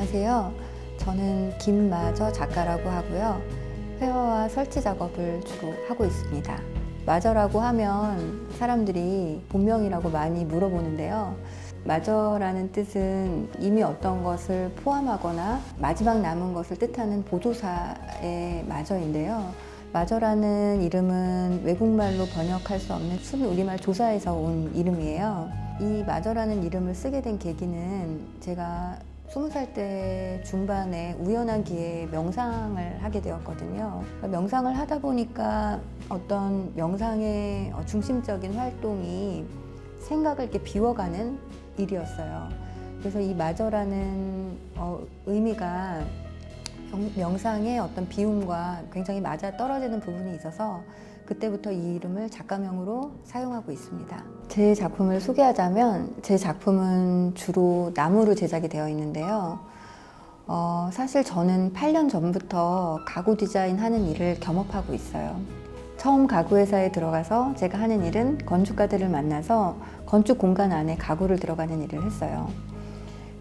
안녕하세요. 저는 김마저 작가라고 하고요. 회화와 설치 작업을 주로 하고 있습니다. 마저라고 하면 사람들이 본명이라고 많이 물어보는데요. 마저라는 뜻은 이미 어떤 것을 포함하거나 마지막 남은 것을 뜻하는 보조사의 마저인데요. 마저라는 이름은 외국말로 번역할 수 없는 순 우리말 조사에서 온 이름이에요. 이 마저라는 이름을 쓰게 된 계기는 제가 20살 때 중반에 우연한 기회에 명상을 하게 되었거든요. 명상을 하다 보니까 어떤 명상의 중심적인 활동이 생각을 이렇게 비워가는 일이었어요. 그래서 이 마저라는 의미가 명상의 어떤 비움과 굉장히 맞아 떨어지는 부분이 있어서 그때부터 이 이름을 작가명으로 사용하고 있습니다. 제 작품을 소개하자면 제 작품은 주로 나무로 제작이 되어 있는데요. 사실 저는 8년 전부터 가구 디자인 하는 일을 겸업하고 있어요. 처음 가구 회사에 들어가서 제가 하는 일은 건축가들을 만나서 건축 공간 안에 가구를 들어가는 일을 했어요.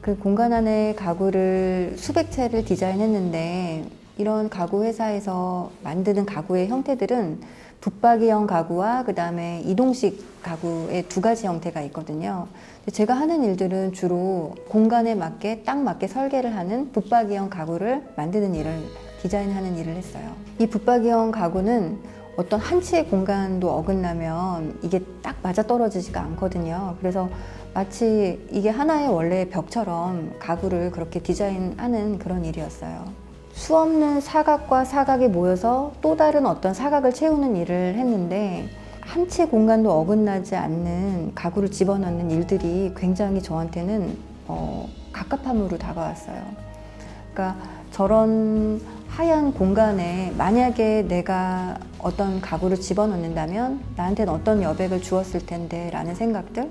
그 공간 안에 가구를 수백 채를 디자인했는데 이런 가구 회사에서 만드는 가구의 형태들은 붙박이형 가구와 그 다음에 이동식 가구의 두 가지 형태가 있거든요. 제가 하는 일들은 주로 공간에 맞게 딱 맞게 설계를 하는 붙박이형 가구를 만드는 일을 디자인하는 일을 했어요. 이 붙박이형 가구는 어떤 한 채의 공간도 어긋나면 이게 딱 맞아 떨어지지가 않거든요. 그래서 마치 이게 하나의 원래 벽처럼 가구를 그렇게 디자인하는 그런 일이었어요. 수없는 사각과 사각이 모여서 또 다른 어떤 사각을 채우는 일을 했는데 한 채 공간도 어긋나지 않는 가구를 집어넣는 일들이 굉장히 저한테는 갑갑함으로 다가왔어요. 그러니까 저런 하얀 공간에 만약에 내가 어떤 가구를 집어넣는다면 나한테는 어떤 여백을 주었을 텐데 라는 생각들,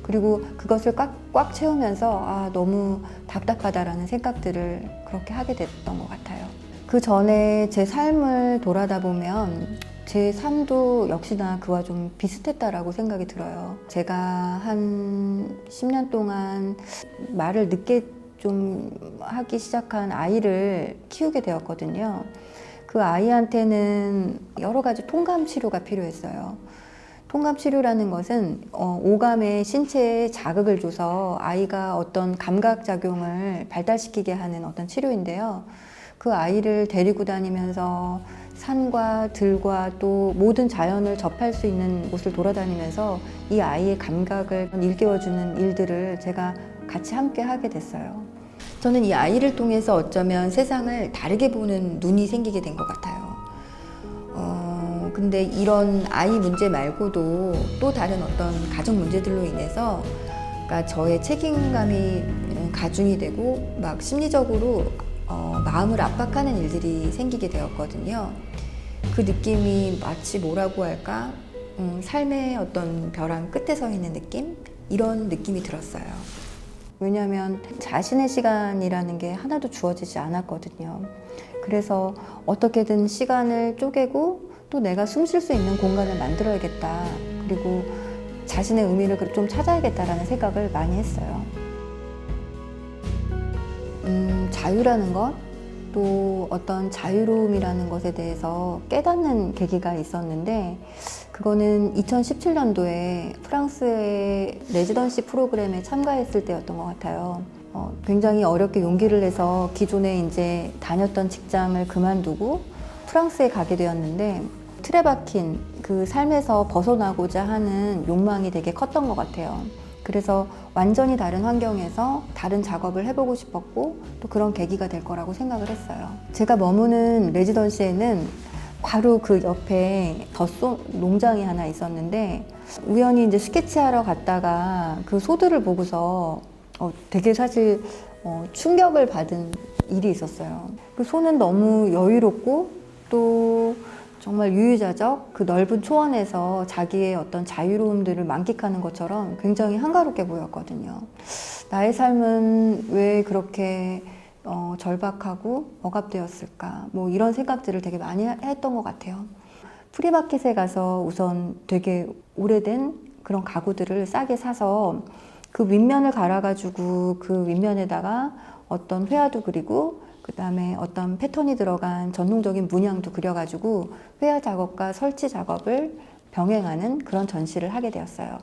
그리고 그것을 꽉 채우면서 너무 답답하다라는 생각들을 그렇게 하게 됐던 것 같아요. 그 전에 제 삶을 돌아다 보면 제 삶도 역시나 그와 좀 비슷했다라고 생각이 들어요. 제가 한 10년 동안 말을 늦게 좀 하기 시작한 아이를 키우게 되었거든요. 그 아이한테는 여러 가지 통감 치료가 필요했어요. 통감 치료라는 것은 오감의 신체에 자극을 줘서 아이가 어떤 감각 작용을 발달시키게 하는 어떤 치료인데요. 그 아이를 데리고 다니면서 산과 들과 또 모든 자연을 접할 수 있는 곳을 돌아다니면서 이 아이의 감각을 일깨워주는 일들을 제가 같이 함께 하게 됐어요. 저는 이 아이를 통해서 어쩌면 세상을 다르게 보는 눈이 생기게 된 것 같아요. 근데 이런 아이 문제 말고도 또 다른 어떤 가정 문제들로 인해서 그러니까 저의 책임감이 가중이 되고 막 심리적으로 마음을 압박하는 일들이 생기게 되었거든요. 그 느낌이 마치 뭐라고 할까? 삶의 어떤 벼랑 끝에 서 있는 느낌? 이런 느낌이 들었어요. 왜냐하면 자신의 시간이라는 게 하나도 주어지지 않았거든요. 그래서 어떻게든 시간을 쪼개고 또 내가 숨 쉴 수 있는 공간을 만들어야겠다. 그리고 자신의 의미를 좀 찾아야겠다라는 생각을 많이 했어요. 자유라는 것, 또 어떤 자유로움이라는 것에 대해서 깨닫는 계기가 있었는데 그거는 2017년도에 프랑스의 레지던시 프로그램에 참가했을 때였던 것 같아요. 굉장히 어렵게 용기를 내서 기존에 이제 다녔던 직장을 그만두고 프랑스에 가게 되었는데 틀에 박힌 그 삶에서 벗어나고자 하는 욕망이 되게 컸던 것 같아요. 그래서 완전히 다른 환경에서 다른 작업을 해보고 싶었고 또 그런 계기가 될 거라고 생각을 했어요. 제가 머무는 레지던시에는 바로 그 옆에 덧소 농장이 하나 있었는데 우연히 이제 스케치하러 갔다가 그 소들을 보고서 되게 사실 충격을 받은 일이 있었어요. 그 소는 너무 여유롭고 또 정말 유유자적 그 넓은 초원에서 자기의 어떤 자유로움들을 만끽하는 것처럼 굉장히 한가롭게 보였거든요. 나의 삶은 왜 그렇게 절박하고 억압되었을까? 뭐 이런 생각들을 되게 많이 했던 것 같아요. 프리마켓에 가서 우선 되게 오래된 그런 가구들을 싸게 사서 그 윗면을 갈아가지고 그 윗면에다가 어떤 회화도 그리고 그 다음에 어떤 패턴이 들어간 전통적인 문양도 그려가지고 회화 작업과 설치 작업을 병행하는 그런 전시를 하게 되었어요.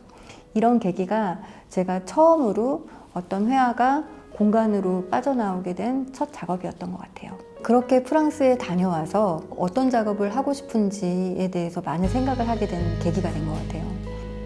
이런 계기가 제가 처음으로 어떤 회화가 공간으로 빠져나오게 된 첫 작업이었던 것 같아요. 그렇게 프랑스에 다녀와서 어떤 작업을 하고 싶은지에 대해서 많은 생각을 하게 된 계기가 된 것 같아요.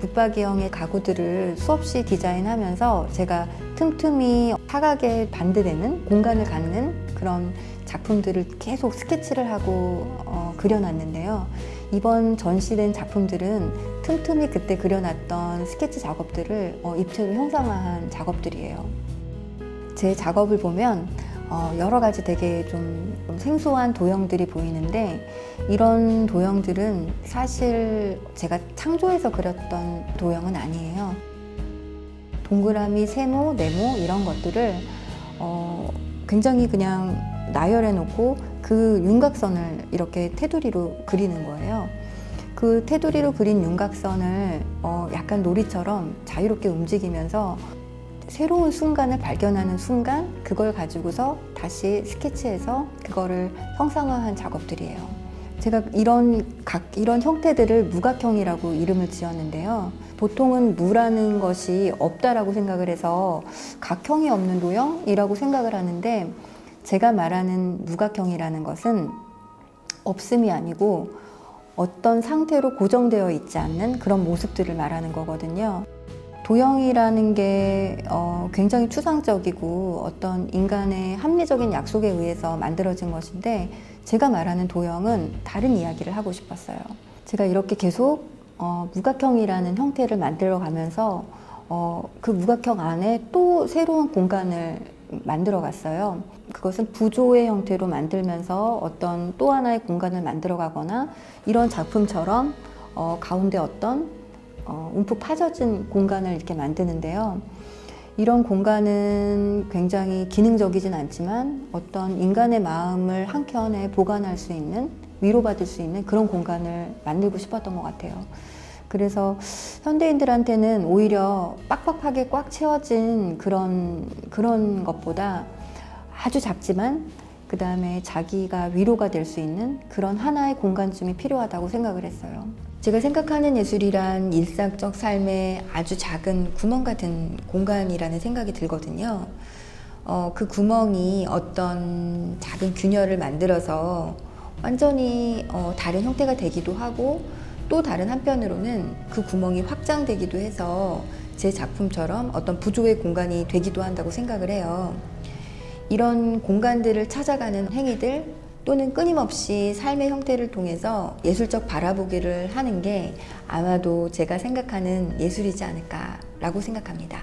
붙박이형의 가구들을 수없이 디자인하면서 제가 틈틈이 사각에 반대되는 공간을 갖는 그런 작품들을 계속 스케치를 하고 그려놨는데요. 이번 전시된 작품들은 틈틈이 그때 그려놨던 스케치 작업들을 입체로 형상화한 작업들이에요. 제 작업을 보면 여러 가지 되게 좀 생소한 도형들이 보이는데, 이런 도형들은 사실 제가 창조해서 그렸던 도형은 아니에요. 동그라미, 세모, 네모 이런 것들을 굉장히 그냥 나열해 놓고 그 윤곽선을 이렇게 테두리로 그리는 거예요. 그 테두리로 그린 윤곽선을 약간 놀이처럼 자유롭게 움직이면서 새로운 순간을 발견하는 순간, 그걸 가지고서 다시 스케치해서 그거를 형상화한 작업들이에요. 제가 이런 형태들을 무각형이라고 이름을 지었는데요. 보통은 무라는 것이 없다라고 생각을 해서 각형이 없는 도형이라고 생각을 하는데, 제가 말하는 무각형이라는 것은 없음이 아니고 어떤 상태로 고정되어 있지 않는 그런 모습들을 말하는 거거든요. 도형이라는 게 굉장히 추상적이고 어떤 인간의 합리적인 약속에 의해서 만들어진 것인데, 제가 말하는 도형은 다른 이야기를 하고 싶었어요. 제가 이렇게 계속 무각형이라는 형태를 만들어 가면서 그 무각형 안에 또 새로운 공간을 만들어 갔어요. 그것은 부조의 형태로 만들면서 어떤 또 하나의 공간을 만들어 가거나, 이런 작품처럼 가운데 어떤 움푹 파져진 공간을 이렇게 만드는데요. 이런 공간은 굉장히 기능적이진 않지만 어떤 인간의 마음을 한켠에 보관할 수 있는, 위로받을 수 있는 그런 공간을 만들고 싶었던 것 같아요. 그래서 현대인들한테는 오히려 빡빡하게 꽉 채워진 그런 것보다 아주 작지만 그 다음에 자기가 위로가 될 수 있는 그런 하나의 공간쯤이 필요하다고 생각을 했어요. 제가 생각하는 예술이란 일상적 삶의 아주 작은 구멍 같은 공간이라는 생각이 들거든요. 그 구멍이 어떤 작은 균열을 만들어서 완전히 다른 형태가 되기도 하고, 또 다른 한편으로는 그 구멍이 확장되기도 해서 제 작품처럼 어떤 부조의 공간이 되기도 한다고 생각을 해요. 이런 공간들을 찾아가는 행위들, 또는 끊임없이 삶의 형태를 통해서 예술적 바라보기를 하는 게 아마도 제가 생각하는 예술이지 않을까라고 생각합니다.